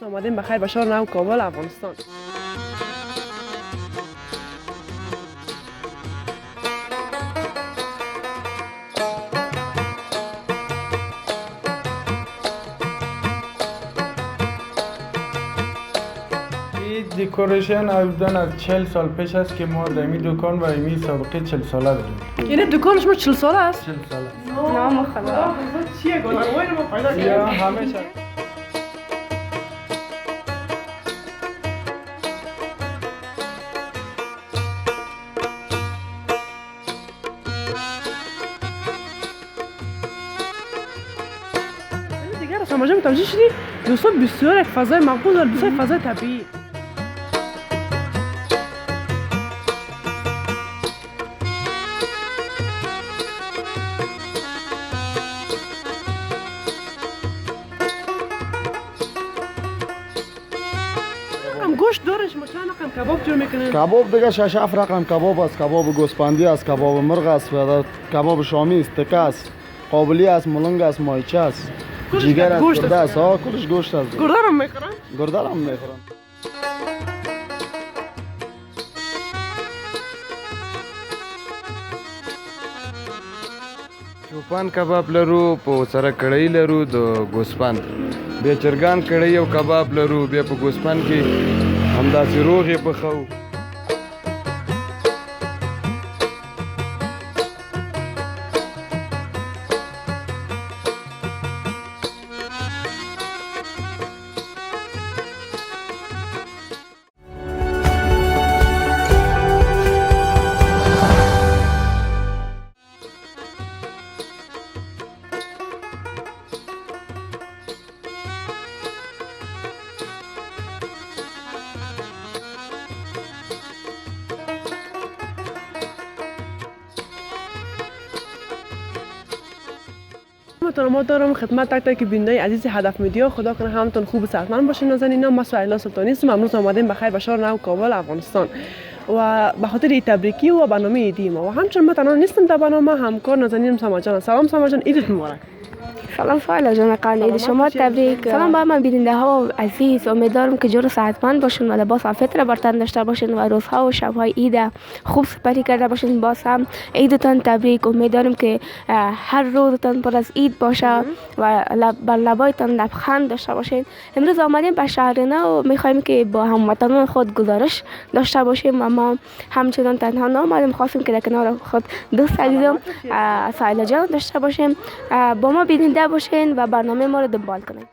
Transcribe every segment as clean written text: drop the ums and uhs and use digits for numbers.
آمدیم بخیر به شهر نو کابل افغانستان. این دکوریشن بودن از 40 سال پیش است که ما در این دکان و این سابقه 40 ساله داریم. یعنی دکان شما 40 ساله است؟ 40 ساله. نام خدا. چیه گناهی رو ما پیدا یا کردیم؟ همیشه دیگر از همه متوجه شدی؟ دوستان بسیار یک فضای مقبول داره، بسیار فضای طبیعی. هم گوشت داره شما چند رقم کباب جور میکنین؟ کباب دیگه 6 7 رقم کباب است، کباب گوسفندی است، کباب مرغ است، و کباب شامی است، تکه است، قابلی است، ملنگ است، مایچه است، کلش جگر است، گوشت گرده است. است. ها کلش گوشت است. گرده رو میخورن؟ گرده هم میخورن. چوپان کباب لرو، په سره کړی لرو د ګوسفند، بیا چرګان کړی او کباب لرو، بیا په ګوسفند کې همداسې روغې پخوو. ما دارم خدمت تک تک بیننده عزیز هدف میدیا، خدا کنه همتون خوب و صحتمند باشین. نازنینا، من سهیلا سلطانی هستم. امروز آمدیم بخیر به شهر نو کابل افغانستان و به خاطر این تبریکی و برنامه عیدی ما. و همچنین من تنها نیستم در برنامه، همکار نازنین سما جان. سلام سما جان، عیدت مبارک. سلام سهیلا جان، عید شما تبریک. سلام به همه بیننده ها عزیز، امیدوارم که جور و صحتمند باشین و لباس و فطر بر تن داشته باشین و روزها و شبهای عید خوب سپری کرده باشین. باز هم عیدتان تبریک. امیدوارم که هر روزتان پر از عید باشه و بر لبایتان لبخند داشته باشین. امروز آمدیم به شهر نو و میخوایم که با هموطنان خود گزارش داشته باشیم و ما همچنان تنها نآمدیم، خواستیم که در کنار خود دوست عزیزم سهیلا جان داشته باشیم. با ما بیننده باشین و برنامه ما رو دنبال کنین.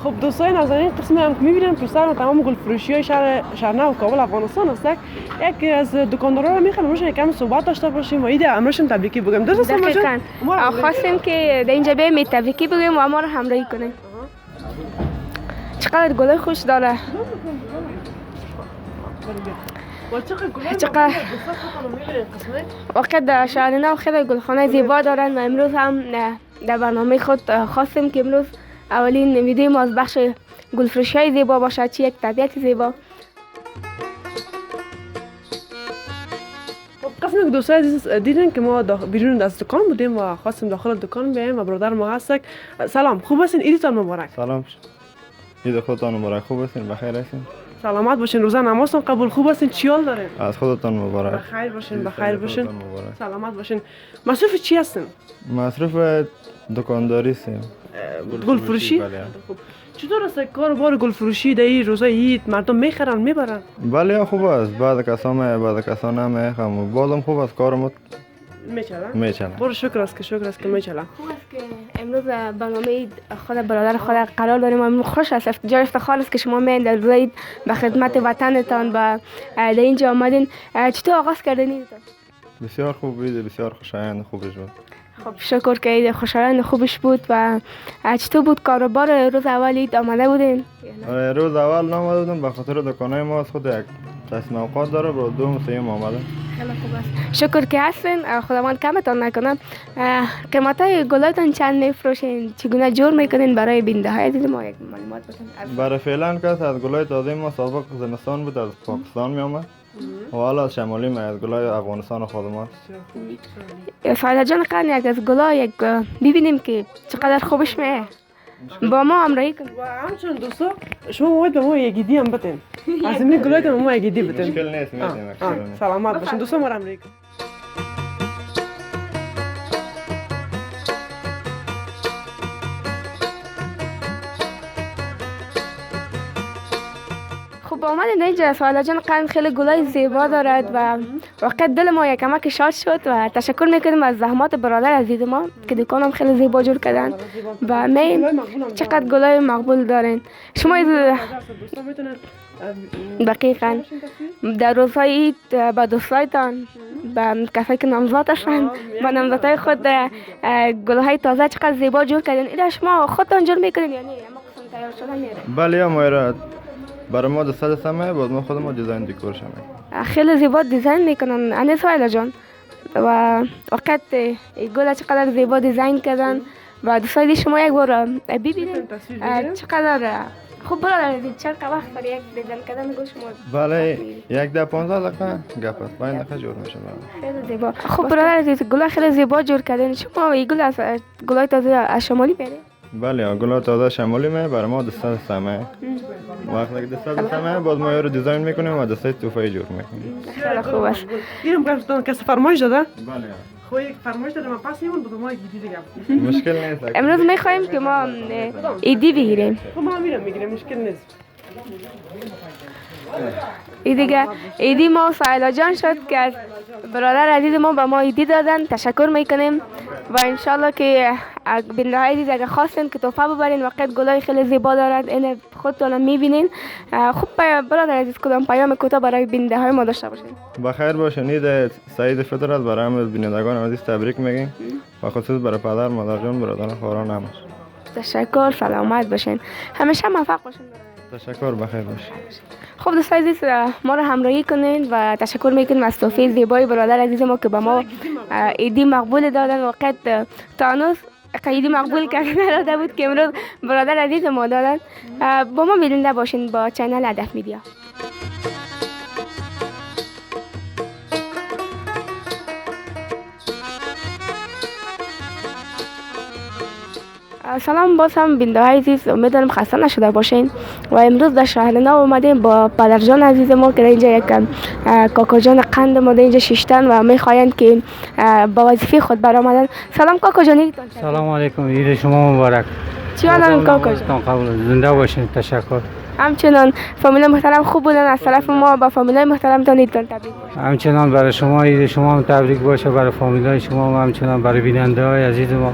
خب دوستان نازنین، قسمی هم که میبینیم تو سر تمام گل فروشی های شهر نو کابل افغانستان است. یک از دکاندارا رو میخوایم روش یکم صحبت داشته باشیم و عید امروزشون تبریکی بگیم. درست است سما جان؟ دقیقاً خواستیم که در اینجا بیاییم تبریکی بگیم و ما رو همراهی کنین. چقدر گل خوش داره. چقدر واقعا در شهر نو خیلی گلخانه زیبا دارن و امروز هم در برنامه خود خواستیم که امروز اولین ویدیو ما از بخش گلفروشی های زیبا باشه، چی یک طبیعت زیبا. قسمی که دوستان عزیز دیدن که ما بیرون از دکان بودیم و خواستیم داخل دکان بیایم و برادر ما هست. سلام، خوب هستین؟ عیدتان مبارک. سلام، عید خودتان مبارک. خوب هستین؟ بخیر هستین؟ سلامت باشین. روزه نمازتون قبول. خوب هستین؟ چی حال دارین؟ از خودتان مبارک. بخیر باشین، بخیر باشین. مبارک. سلامت باشین. مصروف چی هستین؟ مصروف دکانداری هستیم. گل فروشی؟ بله. خب چطور است کاروبار گل فروشی در این روزای عید؟ مردم میخرن میبرن؟ بله خوب است. بعد کسان هم میخوام. بازم خوب است، کارم میچلن. برو شکر است که میچلن. خوب است که امروز برنامه عید خود برادر خود قرار داریم و من خوش است، جای افتخار است که شما میایین در روز عید به خدمت وطنتان و در اینجا آمدین. چطور آغاز کردین عیدتان؟ بسیار خوب بود، بسیار خوشایند خوبش بود. خب شکر که عید خوشایند خوبش بود. و چطور بود کاروبار روز اول عید؟ آمده بودین؟ روز اول نامده بودم به خاطر دکانه ما از خود یک قسم اوقات داره، برو دوم سیم آمده. خیلی خوب است. شکر که هستین. خداوند کمتان نکنه. قیمت های گلایتان چند میفروشین؟ چگونه جور میکنین برای بینده های عزیز ما یک معلومات بتین؟ برای فعلا که از گلای تازه ما سابق زمستان بود از پاکستان می آمد و حالا از شمالی ما از گلای افغانستان خود ماست. سایلا جان قرن یک از گلای یک ببینیم که چقدر خوبش میه. با ما همراهی کن. و همچنین دوستا شما باید به ما یک ایدی هم بتین. از این گلایت به ما یک ایدی بتین. مشکل نیست میتونیم. سلامت باشین دوستا، ما رو همراهی کن. خب آمدین اینجا. سایلا جان قرن خیلی گلای زیبا دارد و واقعا دل ما یک کمک شاد شد و تشکر میکنیم از زحمات برادر عزیز ما که دکانم خیلی زیبا جور کردن و چقدر گلای مقبول دارین. شما دوستا میتونن دقیقاً در روزهای عید با دوستایتان با کسایی که نامزد هستن با نامزدهای خود گلهای تازه چقدر زیبا جور کردین. اینا شما خودتان جور میکنین یا نه؟ اما قسم تیار شده میره. بله ما برای ما دست سمه باز ما خود ما دیزاین دیکور شمه. خیلی زیبا دیزاین میکنن انیس سایلا جان و وقت گل چقدر زیبا دیزاین کردن و دوستای شما یک بار ببینید چقدر خوب برادر چند وقت برای یک دیزاین کردن گل شما. بله 15 دقیقه گپ است 5 دقیقه جور میشه. خیلی زیبا. خب برادر عزیز گل خیلی زیبا جور کردین. شما این گل از گلای تازه از شمالی میاره؟ بله گل تازه شمالی می برای ما دست سمه. وقتی که دست سمه باز ما رو دیزاین میکنیم و دست توفایی جور میکنیم. خیلی خوب است. اینم گفتن کسی فرمایش داده؟ بله. خو یک فرمایش داده، من پس میمون به ما یک ایدی دیگه. مشکل نیست. امروز میخوایم که ما ایدی بگیریم. خب ما میرم میگیرم، مشکل نیست. ایدی ما سایلا جان شد که از برادر عزیز ما به ما ایدی دادن. تشکر میکنیم و انشالله که بنده های عزیز اگر خواستین که تحفه ببرین وقت گلای خیلی زیبا دارد این خودتون میبینین. خوب برادر عزیز کدام پیام کوتاه برای بنده های ما داشته باشین؟ بخیر باشین. عید سعید فطر است برای همه بینندگان عزیز تبریک میگیم و خصوص برای پدر مادر جان برادران خواران همه. تشکر. سلامت باشین. همیشه موفق باشین. تشکر. بخیر باشین. خب دوستان عزیز ما رو همراهی کنین و تشکر میکنیم از تحفه زیبای برادر عزیز ما که به ما ایدی مقبول دادن. وقت تانوس ایدی مقبول کردن نداده بود که امروز برادر عزیز ما دادن. با ما بیننده باشین با چینل هدف میدیا. سلام باز هم بینده های عزیز، امیدوارم خسته نشده باشین و امروز در شهر نو اومدیم با پدرجان عزیز ما که اینجا یک کاکا جان قند ما اینجا شیشتن و میخواین که با وظیفه خود برآمدن. سلام کاکا جان. سلام علیکم. عید شما مبارک. چی حالن کاکا جان؟ قبول زنده باشین. تشکر. همچنان فامیل محترم خوب بودن از طرف ما با فامیلای محترم تان عیدتان تبریک باشه. همچنان برای شما عید شما هم تبریک باشه، برای فامیلای شما و همچنان برای بیننده های عزیز ما.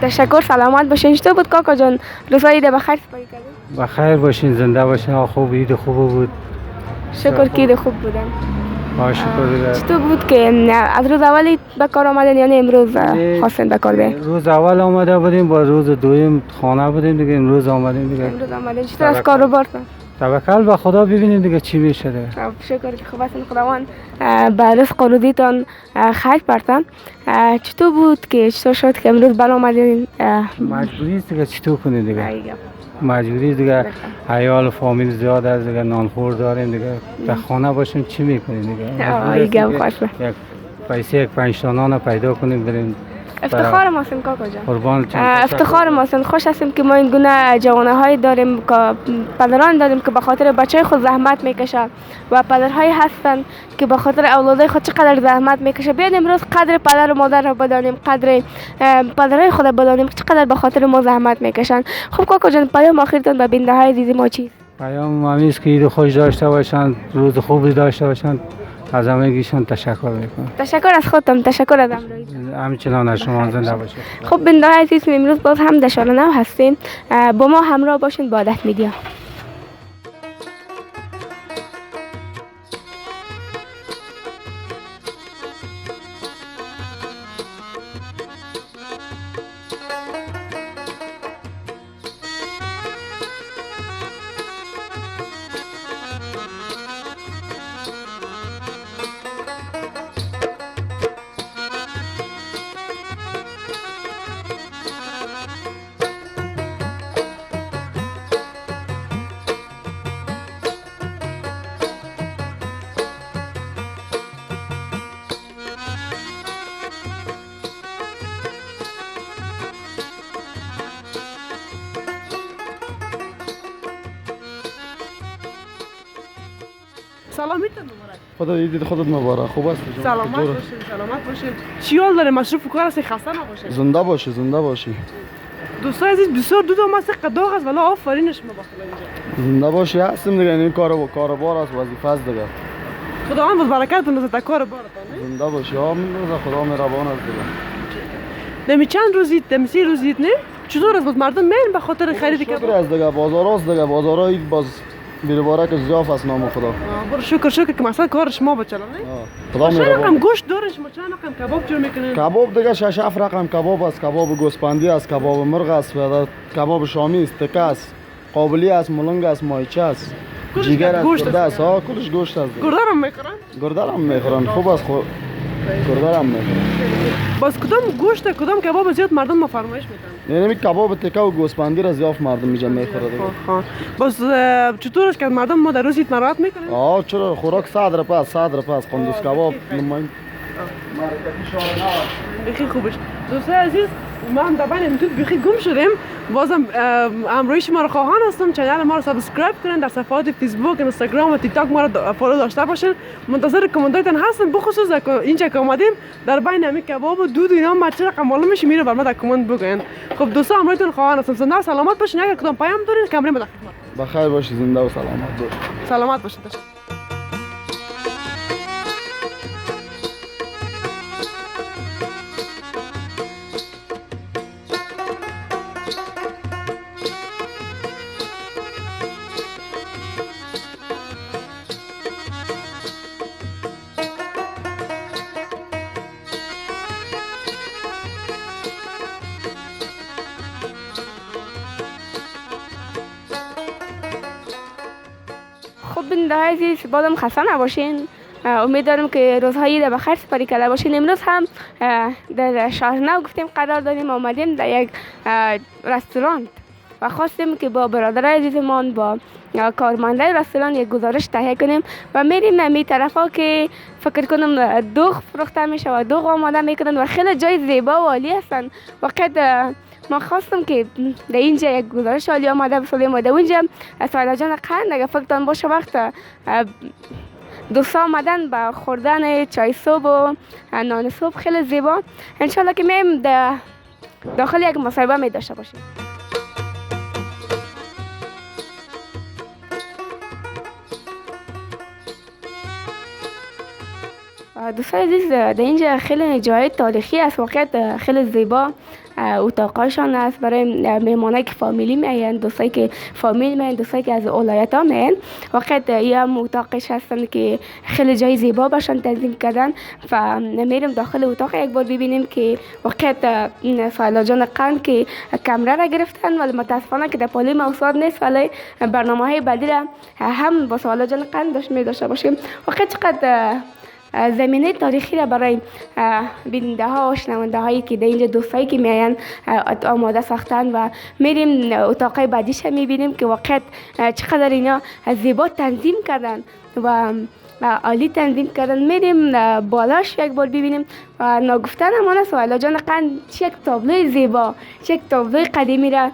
تشکر. سلامت باشین. چطور بود کاکا جان؟ روزای عید بخیر سپری کردین؟ بخیر باشین، زنده باشین. خوب عید خوب بود. شکر که عید خوب بودن. شکر. چطور بود که از روز اولی به کار آمدین یا نه امروز خواستین به کار بیاین؟ روز اول آمده بودیم، با روز دوم خانه بودیم دیگه. امروز آمدیم دیگه. امروز آمدین. چطور از کار رو بردن؟ توکل به خدا، ببینیم دیگه چی میشه دیگه. شکر که خوب هستین. خداوند به رزق و روزیتان خیر برتن. چطور بود که چطور شد که امروز بر آمدین؟ مجبوری است دیگه، چطور کنید دیگه. مجبوری دیگه. عیال فامیل زیاد از دیگه، نانخور داریم دیگه. در خانه باشیم چی میکنیم دیگه. یک پیسه یک 5 تا نان پیدا کنیم بریم. افتخار ماستن کاکا جان. قربان. افتخار ماستن. خوش هستیم که ما این گونه جوانه های داریم که پدران داریم که به خاطر بچه خود زحمت میکشن و پدرهایی هستن که به خاطر اولادای خود چقدر زحمت میکشه. بیاین امروز قدر پدر و مادر رو بدانیم، قدر پدرای خود بدانیم که چقدر به خاطر ما زحمت میکشن. خب کاکا جان پیام آخرتون به بیننده های عزیز ما چیست؟ پیام همین است که عید خوش داشته باشن، روز خوبی داشته باشن. از همگیشون تشکر میکنم. تشکر از خودم. تشکر از همراهی. همچنان از شما زنده باشید. خب بیننده های عزیز امروز باز هم در شهر نو هستیم. با ما همراه باشین با هدف میدیا. سلامیتون مبارک. خدا عید خودت مبارک. خوب است جان. سلامت باشین، سلامت باشین. چی حال داره؟ مصروف کار هستی؟ خسته نباشین. زنده باشی، زنده باشی. دوستان عزیز بسیار دو ماست قداغ است ولی آفرینش ما بخدا اینجا. زنده باشی هستم دیگه. این کاربار است، وظیفه است دیگه. خداوند بود برکت بندازه تا کار بارتان. زنده باشی. آمین روز خدا مهربان است دیگه. نمی چند روزید؟ نمی 3 روزید نه؟ چطور است؟ مردم میان به خاطر خرید شکر کباب؟ است دیگه. بازار است دیگه. بازارا عید باز بیرباره که زیاف است نام خدا. برو شکر که مثلا کار شما بچلا نه؟ خدا چند مهربان. رقم گوشت داره شما؟ چند رقم کباب جور میکنین؟ کباب دیگه 6 7 رقم کباب است. کباب گوسپندی است، کباب مرغ است، و کباب شامی است، تکه است، قابلی است، ملنگ است، مایچه است، کلش جیگر است، گوشت گرده است. است. کلش گوشت است. گرده هم میخورن؟ گرده هم میخورن. خوب است. گرده هم میخورن. باز کدام گوشت کدام کباب زیاد مردم ما فرمایش میکنن؟ یعنی کباب تکه و گوسپندی را زیاف مردم میجا میخوره دیگه. باز چطور است که مردم ما در روز عید مراعات میکنن؟ چرا خوراک 100 روپیه قندوز کباب نماین. بخیر خوبش. دوستان عزیز ما هم در بین یوتیوب بخیر گم شدیم. بازم همراهی شما رو خواهان هستم. کانال ما رو سابسکرایب کنین، در صفحات فیسبوک، اینستاگرام و تیک تاک ما رو فالو داشته باشین. منتظر کامنتاتون هستم. بخصوص اینجا که اومدیم در بین همین کباب و دود و اینا ما چه رقم معلوم میشه میره بر ما در کامنت بگین. خب دوستان همراهیتون خواهان هستم. زنده و سلامت باشین. اگر کدام پیام دارین کامرای ما در خدمت. بخیر باشی، زنده و سلامت باشی. سلامت باشین. خب بیننده های عزیز بازم خسته نباشین. امیدوارم که روزهای عید بخیر سپری کرده باشین. امروز هم در شهر نو گفتیم قرار داریم آمدیم در یک رستوران و خواستیم که با برادرای عزیزمان با کارمندای رستوران یک گزارش تهیه کنیم و میریم نمی طرفا که فکر کنم دوغ فروخته میشه و دوغ آماده میکنن و خیلی جای زیبا و عالی هستن. وقت ما خواستم که در اینجا یک گزارش عالی آماده بسازیم و در اونجا سایلا جان قند اگر فکرتان باشه وقت دوستا آمدن با خوردن چای صبح و نان صبح خیلی زیبا. انشالله که میم داخل یک مصاحبه می داشته باشیم. دوستان عزیز در اینجا خیلی جای تاریخی است. واقعا خیلی زیبا اتاقاشان است برای مهمانایی که فامیلی میاین، دوستایی که فامیل میاین، دوستایی که از ولایت ها میاین. واقعا یه هم اتاقش هستن که خیلی جای زیبا باشن تنظیم کردن و میریم داخل اتاق یک بار ببینیم که واقعا سایلا جان قند که کمره را گرفتن ولی متاسفانه که در پالی موساد نیست ولی برنامه های بعدی را هم با سایلا جان قند داشته باشیم. واقعا چقدر زمینه تاریخی را برای بیننده ها و شنونده هایی که در اینجا دوستایی که میاین آماده ساختن و میریم اتاقای بعدیش میبینیم که واقعا چقدر اینا زیبا تنظیم کردن و عالی تنظیم کردن. میریم بالاش یک بار ببینیم و ناگفتن همانه سایلا جان قند یک تابلوی زیبا، یک تابلوی قدیمی را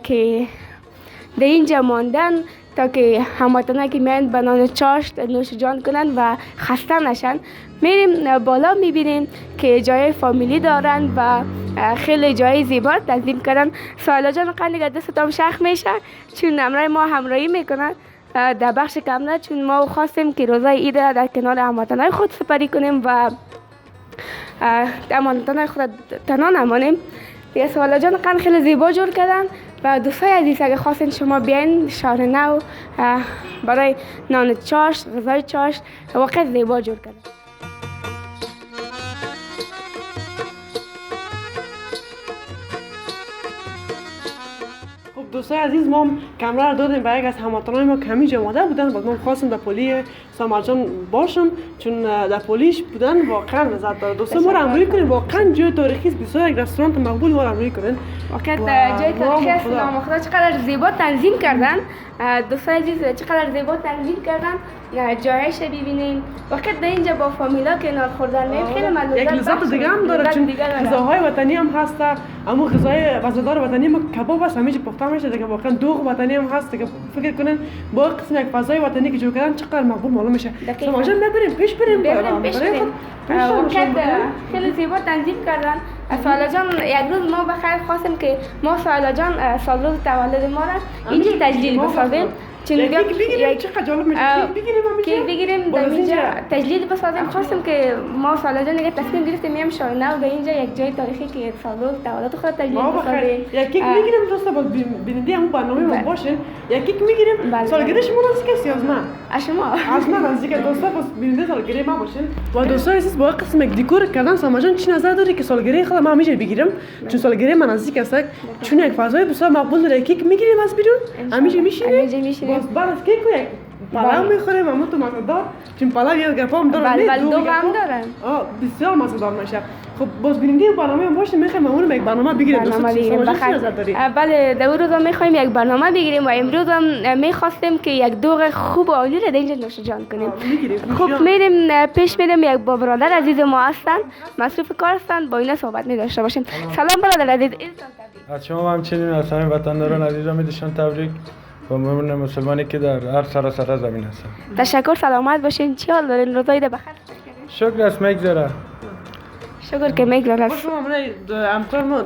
که در اینجا ماندن تا که هموطنان که میان بنان چاشت نوش جان کنن و خسته نشن. میریم بالا میبینیم که جای فامیلی دارن و خیلی جای زیبا تنظیم کردن. سایلا جان قند دستتان شخ میشه چون همراه ما همراهی میکنن در بخش کاملا، چون ما خواستیم که روزای عید در کنار هموطنان خود سپری کنیم و هموطنان خود تنها نمانیم. یه سایلا جان قند خیلی زیبا جور کردن و دوستای عزیز اگه خواستین شما بیاین شهر نو برای نان چاشت، غذای چاشت واقعا زیبا جور کردن. خب دوستای عزیز ما کامرا رو دادیم به یک از هموطنان ما کمی جماده بودن و ما خواستیم در پلی سامرجان باشم چون در پلیش بودن واقعا لذت داره. دوستان ما رو همراهی کنین، واقعا جای تاریخی است. بسیار یک رستوران مقبول ما رو همراهی کنین. واقعا جای تاریخی است. نام خدا چقدر زیبا تنظیم کردن. دوستای عزیز چقدر زیبا تنظیم کردن جایش ببینیم. وقت در اینجا با فامیلا که نان خوردن میم خیلی من یک لذت دیگه هم داره، چون غذاهای وطنی هم هست. اما غذای وزدار وطنی ما کباب است، همیشه پخته میشه دیگه. واقعا دوغ وطنی هم هست دیگه. فکر کنین با قسم یک فضای وطنی که جور کردن چقدر مقبول معلوم میشه. سماجان ببریم پیش بریم. وقت خیلی زیبا تنظیم کردن. سالا جان یک روز ما بخیر خواستیم که ما سالا جان سال روز تولد ما را اینجا تجلیل بسازیم. کیک بگیریم، چقدر جالب میشه. کیک بگیریم در اینجا تجلیل بسازیم. خواستیم که ما سالا جان دیگه تصمیم گرفتیم میام شاینه و در اینجا یک جای تاریخی که سال روز تولد خود تجلیل بسازیم. یک کیک میگیریم دوستا، باز بیننده همون برنامه ما باشین. یک کیک میگیریم. سالگردش ما نزدیک است از من. از من نزدیک دوستا، باز بیننده سالگرد ما باشین. و دوستا اساس با قسم یک دکور کردن سماجان چی نظر داری که سالگرد خود ما همیشه بگیرم، چون سالگرد من نزدیک است، چون یک فضای بسیار مقبول داره. کیک میگیریم از بیرون، همیشه میشینیم. باز بعد از کیک یک پلاو میخوریم، اما تو مزه‌دار، چون پلاو یه گپام داره. بله دو هم دارن. بسیار مزه‌دار میشه. خب باز بیننده برنامه باشه، میخوایم اون یک برنامه بگیریم. بله در روز هم میخوایم یک برنامه بگیریم و امروز هم میخواستیم که یک دوغ خوب و عالی را در اینجا نوش جان کنیم. خب میریم پیش میریم. یک با برادر عزیز ما هستن، مصروف کار هستن، با اینا صحبت می‌داشته باشیم. سلام برادر عزیز. از شما همچنین از همه وطنداران عزیزم می‌داشتم تبریک و مؤمن مسلمانی که در هر سراسر زمین هستن. تشکر، سلامت باشین. چی حال دارین؟ روزای بخیر. شکر است میگذره. شکر که میگذره. شما من همکار ما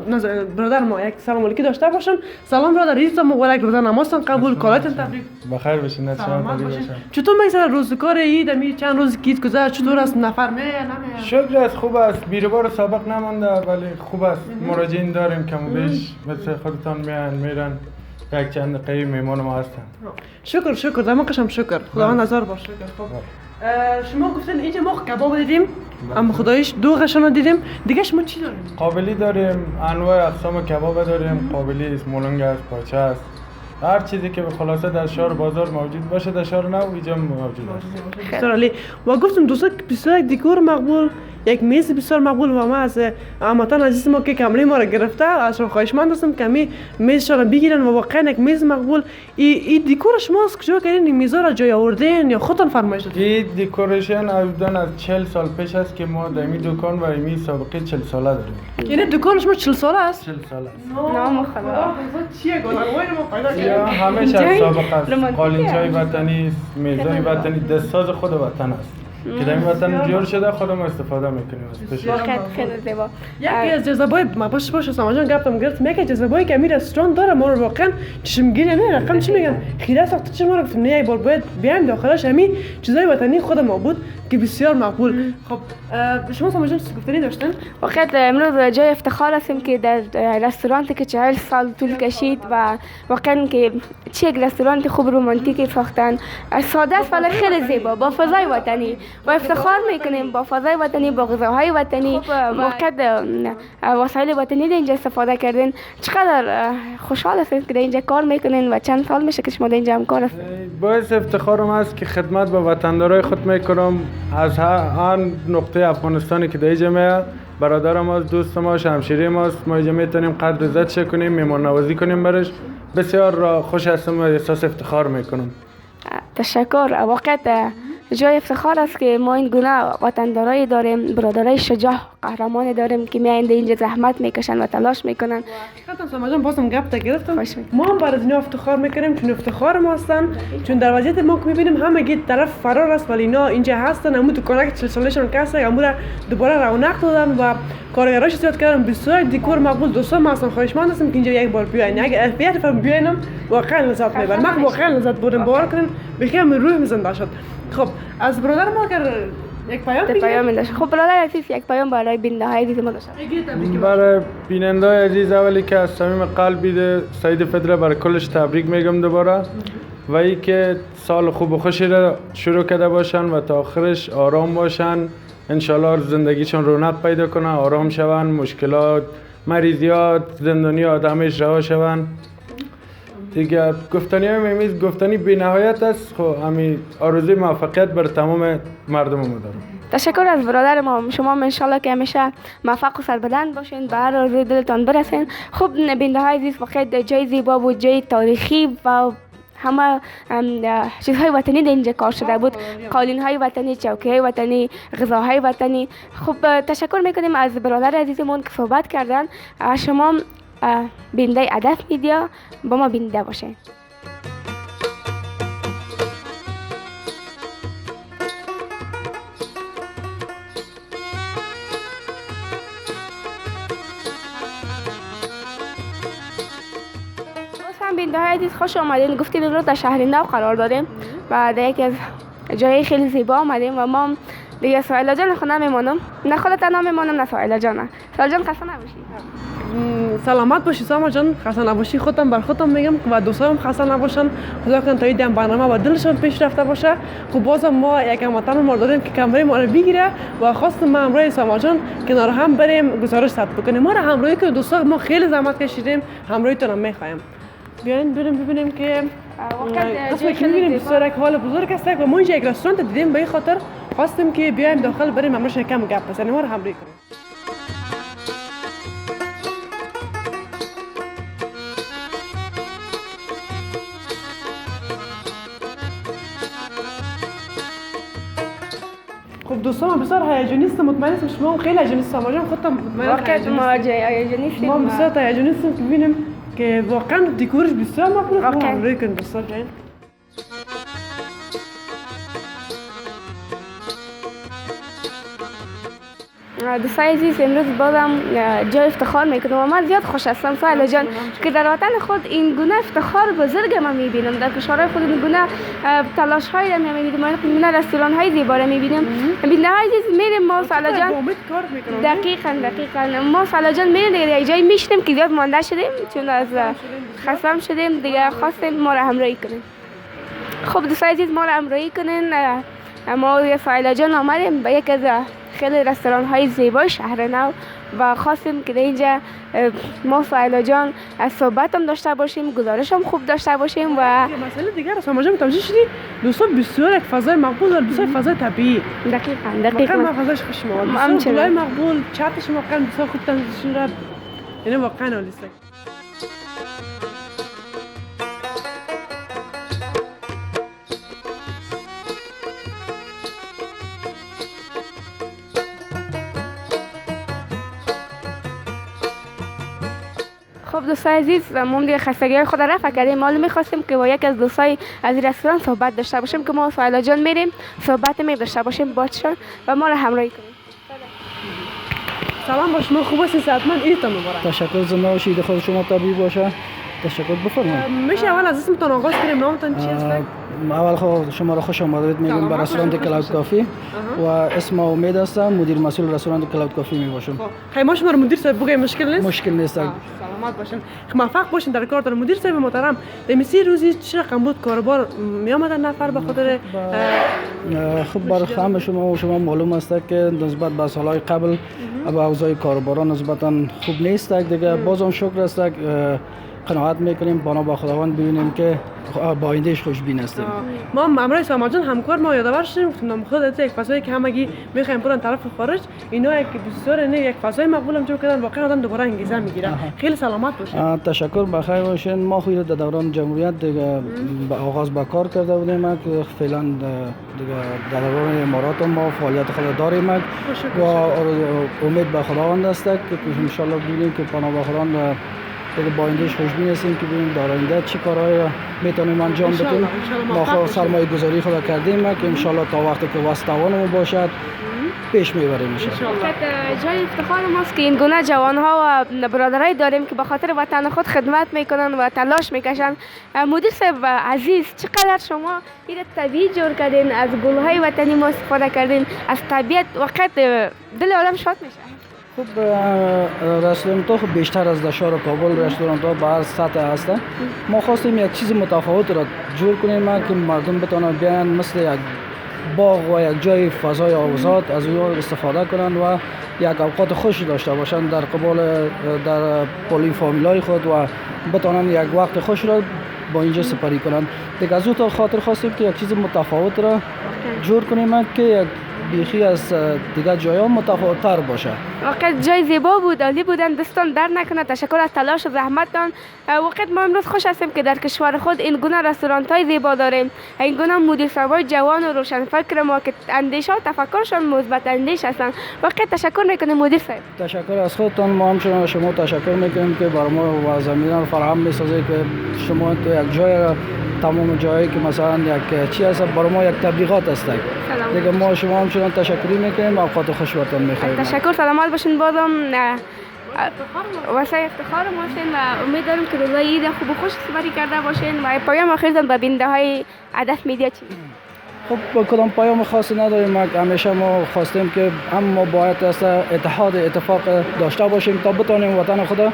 برادر ما یک سلام علیکی داشته باشم. سلام برادر، عزیز مبارک، روزه نمازتان قبول، کالاتون تبریک. بخیر باشین. سلامت باشین. چطور میگذره روزگار عید؟ می چند روز کیت گذشت، چطور است؟ نفر نمیاد؟ شکر است، خوب است. بیروبار سابق نمانده ولی خوب است. مراجعین داریم کم و بیش مثل خودتان میرن. یک چند دقیقه میهمان ما هستن. شکر دماغشم شکر. خداوند هزار بار شکر. شما گفتن اینجا ما کباب دیدیم، اما خدایش دوغشون دیدیم. دیگه شما چی داریم؟ قابلی داریم، انواع اقسام کباب داریم. قابلی است، مولنگ است، پاچه است. هر چیزی که به خلاصه در شهر بازار موجود باشه در شهر نو اینجا موجود است. بسیار عالی. و گفتم دوستا بسیار دکور مقبول، یک میز بسیار مقبول و ما از هموطن عزیز ما که کمره ما را گرفته ازشون خواهشمند هستم که می میزشون را بگیرن و واقعا یک میز مقبول. این دکور شما از کجا کردین؟ این میزا را جای آوردین یا خودتون فرمایش دادین؟ این دکوریشن از 40 سال پیش است که ما در این دکان و این سابقه 40 ساله داریم. یعنی دکان شما 40 ساله است؟ 40 ساله است. نام خدا. چیه گلانوای ما پیدا کردیم؟ یا همیشه سابقه است. قالینچای وطنی است، میزای وطنی، دستساز خود وطن است. که در این وطن جور شده خودمون استفاده میکنیم ازش. واقعا خیلی زیبا. یکی از جذابای ما باشه سماجان گفتم گرفت میگه جذابایی که می رستوران داره ما رو واقعا چشمگیر نه رقم چی میگن خیره ساخته چه ما رو گفتم نه یک بار باید بیایم داخلش همین چیزای وطنی خود ما بود که بسیار مقبول. خب شما سماجان چی گفتنی داشتن؟ واقعا امروز جای افتخار هستیم که در رستورانتی که 40 سال طول کشید و واقعا که چه یک رستوران خوب رومانتیکی ساختن، ساده است ولی خیلی زیبا با فضای وطنی و افتخار میکنیم با فضای وطنی، با غذاهای وطنی. واقعا وسایل وطنی در اینجا استفاده کردین. چقدر خوشحال هستید که در اینجا کار میکنین و چند سال میشه که شما در اینجا هم کار هستید؟ باعث افتخارم است که خدمت به وطندارای خود میکنم از هر نقطه افغانستانی که در اینجا میاد. برادرم است، دوست ما، همشیره ماست. ما اینجا میتونیم قدر عزت کنیم، مهمان نوازی کنیم برش. بسیار خوش هستم و احساس افتخار میکنم. تشکر. واقعا جای افتخار است که ما این گونه وطندارایی داریم، برادرای شجاع قهرمان داریم که میایند اینجا زحمت میکشن و تلاش میکنن. حقیقتا سماجان بازم گپ تا گرفتم. ما هم برای اینا افتخار میکنیم چون افتخار ما هستن، چون در وضعیت ما که میبینیم همه طرف فرار است ولی اینا اینجا هستن. همون دکانک 40 سالشون کسه امور دوباره رونق دادن و کارگراش زیاد کردن. بسیار دکور مقبول. دوستان ما اصلا خواهشمند هستم که اینجا یک بار بیاین. اگه بیاد فهم بیاینم واقعا لذت میبرم. من واقعا لذت بردم. باور کنین بخیام روح میزنده شد. خب از برادر ما اگر یک پیام داشت. خب برادر عزیز یک پیام برای بیننده های عزیز ما داشت. برای بیننده های عزیز اولی که از صمیم قلب سعید فطر برای کلش تبریک میگم دوباره و ای که سال خوب و خوشی را شروع کرده باشن و تا آخرش آرام باشن. انشالله زندگیشون رونق پیدا کنه، آرام شون، مشکلات، مریضیات، زندانیات همش رها شون. دیگه گفتنی های میمیز گفتنی بی نهایت است. خب همین آرزوی موفقیت بر تمام مردم ما دارم. تشکر از برادر ما. شما انشالله که همیشه موفق و سربلند باشین، به هر آرزوی دلتان برسین. خب بیننده های عزیز واقعا جای زیبا بود، جای تاریخی و همه چیزهای وطنی در اینجا کار شده بود، قالین های وطنی، چوکی های وطنی، غذاهای وطنی. خب تشکر میکنیم از برادر عزیزمون که صحبت کردن. شما بیننده هدف میدیا با ما بیننده باشین. بیننده های عزیز خوش آمدین. گفتیم امروز در شهر نو قرار داریم و در یکی از جای خیلی زیبا آمدیم و ما دیگه سهیلا جان خود نمیمانم، نه خودت تنها میمانم نه سهیلا جان. سهیلا جان خسته نباشی. سلامت باشی ساما جان، خسته نباشی. خودم بر خودم میگم و دوستانم خسته نباشن. خدا کنه تا این برنامه و دلشون پیش رفته باشه. خب بازم ما یک هموطن ما داریم که کمره ما رو بگیره و خواستم ما همراه ساما جان کنار هم بریم گزارش ثبت بکنیم. ما رو همراهی که دوستان ما خیلی زحمت کشیدیم، همراهیتون هم میخوایم. بیاین بریم ببینیم که قسمتی که میبینیم بسیار یک حال بزرگ است و ما اینجا یک رستوران دیدیم، به این خاطر خواستیم که بیایم داخل بریم همراهش کم گپ بزنیم. ما رو همراهی کنیم. خب دوستان بسیار هیجانی هستم، مطمئن هستم شما هم خیلی هیجانی هستم. ما خودم مطمئن واقعا ما هیجانی هستیم. ما بسیار هیجانی هستیم که ببینیم که واقعا دکورش بسیار مقبول است. ما همراهی کنیم دوستان جان. دوستای عزیز امروز بازم جای افتخار میکنم و من زیاد خوش هستم سهیلا جان که در وطن خود این گونه افتخار بزرگ ما میبینم. در کشورهای خود این گونه تلاش های را میبینیم، این گونه رستوران های زیبا را میبینیم. بیننده های عزیز میریم ما سهیلا جان دقیقاً ما سهیلا جان میریم دیگه یک جایی میشنیم که زیاد مانده شدیم چون از خستم شدیم دیگه، خواستیم ما را همراهی کنیم. خب دوستای عزیز ما را همراهی کنین. ما سهیلا جان آمدیم به یک از خیلی رستوران های زیبای شهر نو و خواستیم که اینجا ما سهیلا جان از صحبت هم داشته باشیم، گزارش هم خوب داشته باشیم و مسئله دیگر است. ما جان متوجه شدی دوستان بسیار یک فضای مقبول داره، بسیار فضای طبیعی. دقیقاً ما فضاش خوش میاد، بسیار مقبول، چتش واقعا بسیار خوب تنظیم شده، یعنی واقعا عالی است. خب دوستای عزیز ما دیگه خستگی خود را رفع کردیم. ما می‌خواستیم که با یک از دوستای از رستوران صحبت داشته باشیم که ما سهیلا جان میریم صحبت داشته باشیم باهاشون و ما را همراهی کنیم. سلام با شما، خوب هستین؟ صحتمند؟ عیدتان مبارک. تشکر. زنده باشید. خود شما طبیعی باشه. تشکر. بفرمایید. میشه اول از اسمتون آغاز کنیم؟ نامتون چی است؟ اول خود شما را خوش آمدید میگم به رستوران کلاود کافی و اسم امید هستم، مدیر مسئول رستوران کلاود کافی میباشم. خیلی ما شما رو مدیر صاحب بگیم مشکل نیست؟ مشکل نیست. سلامت باشین، موفق باشین در کارتون. مدیر صاحب محترم در میسی روزی چه رقم بود کاربار می آمدن نفر به خاطر؟ خب برای همه شما معلوم است که نسبت به سالهای قبل به اوضاع کاربران نسبتا خوب نیست دیگه. بازم شکر است قناعت میکنیم بانا با خداوند ببینیم که با آیندهش خوشبین هستیم. ما امروز ساما جان همکار ما یادآور شدیم گفتم خودت یک فضایی که همگی میخوایم برن طرف خارج، اینا یک بسیار یک فضای مقبول هم جو کردن، واقعا آدم دوباره انگیزه میگیره. خیلی سلامت باشین. تشکر. بخیر باشین. ما خود در دوران جمهوریت دیگه آغاز به کار کرده بودیم که فعلا دیگه در دوران امارات ما فعالیت خود داریم و امید به خداوند است که ان شاء الله ببینیم که پناه به خداوند با آیندهش خوشبین هستیم که ببینیم در آینده چی کارهایی میتونیم انجام بدیم. ما خود سرمایه گذاری خود کردیم که ان شاء الله تا وقتی که واسه توانمون باشد پیش میبریم ان شاء الله. جای افتخار ماست که این گونه جوانها و برادرای داریم که به خاطر وطن خود خدمت میکنن و تلاش میکشن. مدیر صاحب عزیز چقدر شما این طبیعی جور کردین، از گلهای وطنی ما استفاده کردین، از طبیعت، وقت دل آدم شاد میشه. خب رستوران ها خب بیشتر از شهر کابل رستوران ها به هر سطح هستند. ما خواستیم یک چیز متفاوت را جور کنیم که مردم بتونن بیان مثل یک باغ و یک جای فضای آزاد از اون استفاده کنند و یک اوقات خوش داشته باشند در قبال در پلی فامیلای خود و بتونن یک وقت خوش را با اینجا سپری کنند. دیگه از اون خاطر خواستیم که یک چیز متفاوت را جور کنیم که یک بیخی از دیگر جایا متفاوت‌تر باشه. واقعا جای زیبا بود، عالی بودن. دستان در نکنه. تشکر از تلاش و زحمتتان. واقعا ما امروز خوش هستیم که در کشور خود این گونه رستوران‌های زیبا داریم. این گونه مدیر صاحبای جوان و روشنفکر ما که اندیشه و تفکرشان مثبت اندیش هستند. واقعا تشکر میکنیم مدیر صاحب. تشکر از خودتان. ما هم شما تشکر میکنیم که بر ما و زمین رو فراهم میسازید که شما تو یک جای تمام جایی که مثلا یک چی هست برای ما یک تبلیغات است. دیگه ما شما همچنان تشکری میکنیم. اوقات خوش برتون میخوایم. تشکر. سلامت باشین. بازم واسه افتخار باشین و امید دارم که روزای عید خوب و خوش سپری کرده باشین. و پیام آخرتان به بیننده های هدف میدیا چی؟ خب کدام پیام خاصی نداریم. همیشه ما خواستیم که ما باید اتفاق داشته باشیم تا بتونیم وطن خدا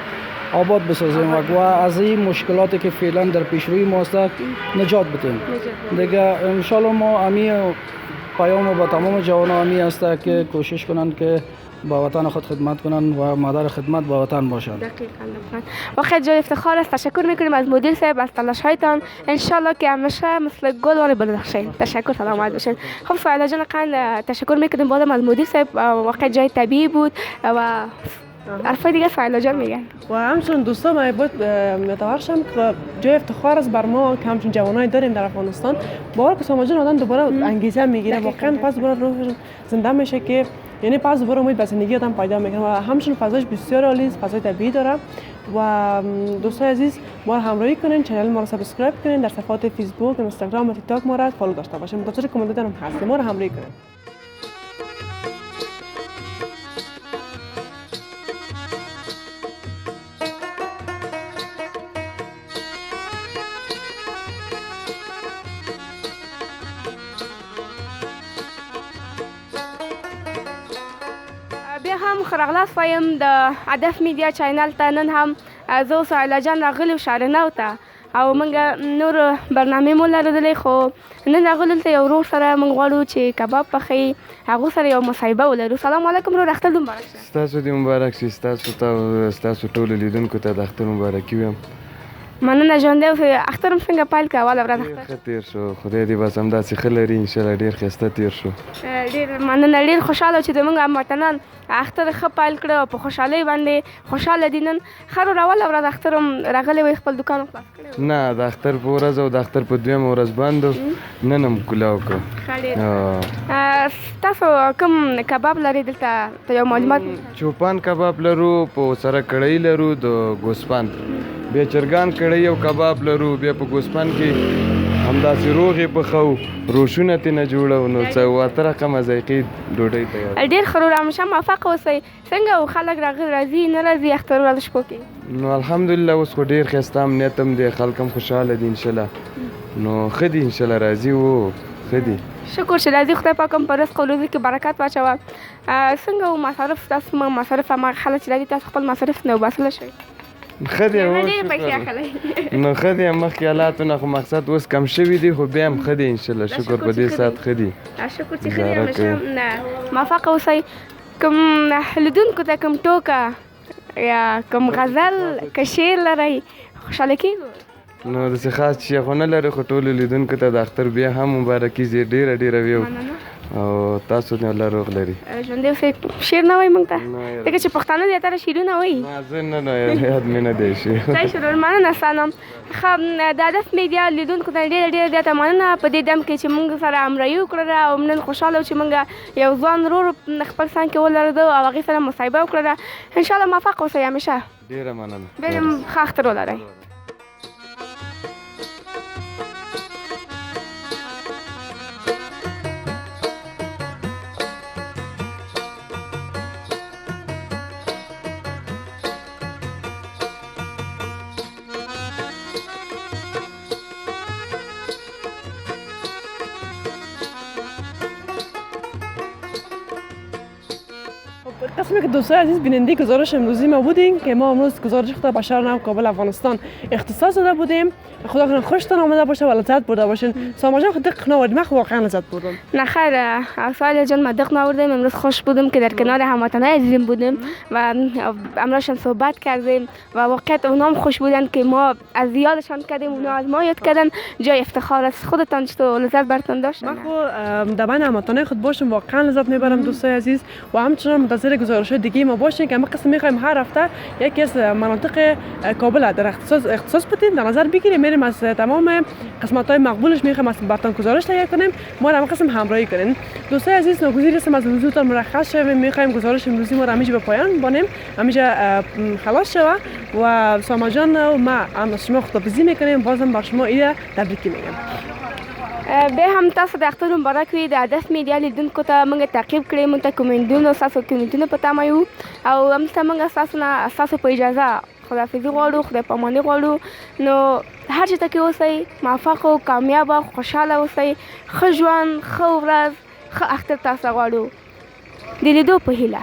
آباد بسازیم و از این مشکلاتی که فعلا در پیشروی ما است نجات بدیم. دیگه ان شاء الله ما امی پیام با تمام جوانان امی است که کوشش کنند که با وطن خود خدمت کنند و مادر خدمت با وطن باشند. دقیقاً. واقعا جای افتخار است. تشکر میکنیم از مدیر صاحب از تلاش هایتان. ان شاء الله که همیشه مثل گل و بدرخشین. تشکر. سلامت باشین. خب سایلا جان قند تشکر میکنیم بازم از مدیر صاحب. واقعا جای طبیعی بود و حرفای دیگه سایلا جان میگن. و همچنین دوستان من باید متوجه که جای افتخار است بر ما که همچنین جوانایی داریم در افغانستان. باور که سامان جان آدم دوباره انگیزه میگیره. واقعا پس دوباره روح زنده میشه که یعنی پس دوباره امید به زندگی آدم پیدا میکنه و همچنین فضاش بسیار عالی است. فضای طبیعی داره و دوستان عزیز ما رو همراهی کنین. کانال ما رو سابسکرایب کنین. در صفحات فیسبوک، اینستاگرام و تیک تاک ما رو فالو داشته باشین. منتظر کامنت دارم هستیم. ما رو همراهی کنین. بیا هم خرغلاس وایم د هدف میډیا چینل ته. نن هم زه سایلا جان راغلی و شارنو ته او موږ نور برنامې مو لرلې خو نن راغلو دلته یو ورور سره موږ غواړو چې کباب پخوي. هغو سره یو مصاحبه ولرو. سلام علیکم ورور. اختر دې مبارک شه. ستاسو دې مبارک شي. ستاسو ته او ستاسو ټولو لیدونکو ته د اختر مبارکي وایم. مننه ژوندی اوسئ. اختر هم څنګه پیل کړه؟ اوله ورځ ډېر اختر ښه تېر شو. خدای دې بس همداسې ښه لري. انشاءالله ډېر ښایسته تېر شو. ډېر مننه. ډېر خوشحاله چې زموږ هموطنان اختر ښه پیل کړه او په خوشحالۍ باندې خوشحاله دي. نن ښه ورور اوله ورځ اختر هم راغلی وئ خپل دوکان خلاص کړی؟ نه د اختر په ورځ او د اختر په دویمه ورځ بند و. نن هم کولاو کړو. ښه ډېر. تاسو کوم کباب لرئ دلته؟ ته یو معلومات. چوپان کباب لرو، په سره کړی لرو د ګوسپند، بیا چرګان کړی او کباب لرو، بیا په ګوسپند کې همداسې روغې پخو، روشونه ترېنه جوړو. نو څه اته رقمه ذایقې ډوډۍ تیار. ډېر ښه ورور. همیشه موفق اوسئ. څنګه خلک راځي نه راځي اختر ورځ شپو کې؟ نو الحمدلله اوس خو ډېر ښایسته امنیت هم دی. خلک هم خوشحاله دي انشاءالله. نو ښه دي انشاءالله راځي و ښه دي. شکر چې راځي. خدای پاک هم په رزق او روزي کې برکت واچوه. څنګه و مصارف تاسو؟ مصارف هماغه خلک چې راځي تاسو خپل مصارف نه وباسلی شئ؟ ښه دی. ډېرې پیسې اخلئ. نو ښه دی. مخکې حالاتونه خو مقصد اوس کم شوي دي خو بیا هم ښه دی انشاءالله. شکر په دې ساعت ښه دي. شکر چې ښه دي. همیشه موفق اوسئ. کوم لیدونکو ته کوم ټوکه یا کوم غزل که شعر لرئ خوشحاله کېږو؟ نو داسې خاص شی خو نه لري خو ټولو لیدونکو ته د اختر بیا هم مبارکي زی ډېره ډېره ویو او تاسو دې الله روغ لري. ژوندی اوسئ. شعر نه وایي موږ ته ځکه چې پښتانه زیاتره شعرونه وایي. نه زه نه یاد مې نه دی شي. صحیح شو. مننه ستانه. ښه د هدف میډیا لیدونکو ته ډېره زیاته مننه په دې دم کې چې موږ سره همراهي وکړله او نن خوشحاله و چې موږ یو ځوان ورور خپل څنګ کې ولرده او هغې سره مصاحبه وکړله. انشاءالله موفق اوسئ همیشه. ډېره مننه. بیا هم ښه اختر ولرئ. قسمی که دوستای عزیز بیننده گزارش امروزی ما بودیم که ما امروز گزارش خود به شهر نو کابل افغانستان اختصاص داده بودیم. خدا کنه خوشتون آمده باشه و لذت برده باشین. ساما جان خود دقیق نوردیم، من واقعا لذت بردم. نه خیر سایل جان ما دق نوردیم. امروز خوش بودیم که در کنار هموطنان عزیزم بودیم و امروزشان صحبت کردیم و واقعا اونام خوش بودن که ما از یادشان کردیم، اونا از ما یاد کردن. جای افتخار است. خودتان چطور لذت برتون داشت؟ من خود در بین هموطنان خود باشم واقعا لذت میبرم دوستای عزیز و همچنان منتظر گزارش‌های دیگه ما باشین که ما قسم می‌خوایم هر هفته یکی از مناطق کابل در اختصاص بدیم در نظر بگیریم، میریم از تمام قسمت‌های مقبولش می‌خوایم از براتون گزارش تهیه کنیم، ما را هم قسم همراهی کنین. دوستای عزیز ناگزیر است از حضورتان مرخص شویم، می‌خوایم گزارش امروزی ما را همیشه به پایان بانیم، همیشه خلاص شوه و ساما جان و ما هم از شما خداحافظی می‌کنیم. بازم بر شما عید تبریک میگم. به هم تاسو د اختر مبارک وي. د هدف میډیا لیدونکو ته موږ تعقیب کړئ، موږ ته کومنټونه ستاسو کومنټونه په تمه یو او همدلته موږ ستاسو په اجازه خداحافظي غواړو، خدای پاماني غواړو. نو هر چېرته کې اوسئ، موفق او کامیاب او خوشحاله اوسئ، ښه ژوند، ښه ورځ، ښه اختر تاسو غواړو. د لیدو په هیله.